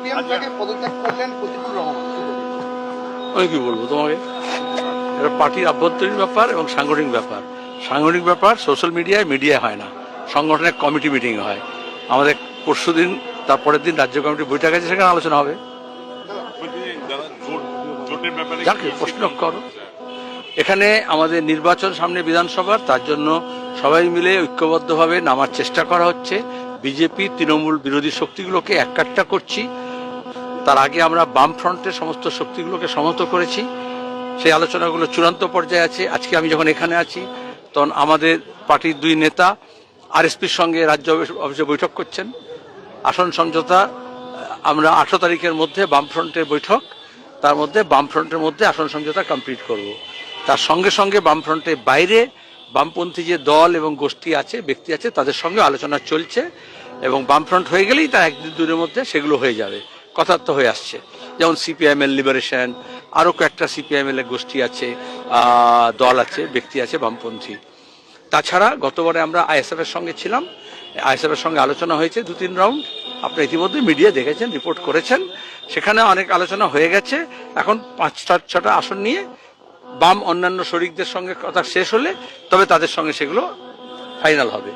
CPM থেকে পদত্যাগ করলেন প্রতিকুল রহমান। আমি কি বলবো তোমাকে, এটা পার্টির আভ্যন্তরীণ ব্যাপার এবং সাংগঠনিক ব্যাপার। সাংগঠনিক ব্যাপার সোশ্যাল মিডিয়ায় হয় না, সংগঠনের কমিটি মিটিং হয়। আমাদের পরশুদিন তারপরের দিন রাজ্য কমিটির বৈঠক আছে, সেখানে আলোচনা হবে। যাকে প্রশ্ন করো, এখানে আমাদের নির্বাচন সামনে বিধানসভার, তার জন্য সবাই মিলে ঐক্যবদ্ধভাবে নামার চেষ্টা করা হচ্ছে। বিজেপি তৃণমূল বিরোধী শক্তিগুলোকে একাট্টা করছি। তার আগে আমরা বাম ফ্রন্টের সমস্ত শক্তিগুলোকে সমর্থন করেছি। সেই আলোচনাগুলো চূড়ান্ত পর্যায়ে আছে। আজকে আমি যখন এখানে আছি, তখন আমাদের পার্টির দুই নেতা আরএসপির সঙ্গে রাজ্য অফিসে বৈঠক করছেন। আসন সমঝোতা আমরা 18 তারিখের মধ্যে বামফ্রন্টের বৈঠক, তার মধ্যে বামফ্রন্টের মধ্যে আসন সমঝোতা কমপ্লিট করব। তার সঙ্গে সঙ্গে বামফ্রন্টের বাইরে বামপন্থী যে দল এবং গোষ্ঠী আছে, ব্যক্তি আছে, তাদের সঙ্গে আলোচনা চলছে এবং বামফ্রন্ট হয়ে গেলেই তার একদিন দূরের মধ্যে সেগুলো হয়ে যাবে, কথার্থ হয়ে আসছে। যেমন সিপিআইএমএল লিবারেশন, আরও কয়েকটা সিপিআইএমএল গোষ্ঠী আছে, দল আছে, ব্যক্তি আছে বামপন্থী। তাছাড়া গতবারে আমরা আইএসএফ এর সঙ্গে ছিলাম, আইএসএফ এর সঙ্গে আলোচনা হয়েছে 2-3 রাউন্ড। আপনারা ইতিমধ্যে মিডিয়া দেখেছেন, রিপোর্ট করেছেন, সেখানে অনেক আলোচনা হয়ে গেছে। এখন 5-6টা আসন নিয়ে বাম অন্যান্য শরিকদের সঙ্গে কথা শেষ হলে তবে তাদের সঙ্গে সেগুলো ফাইনাল হবে।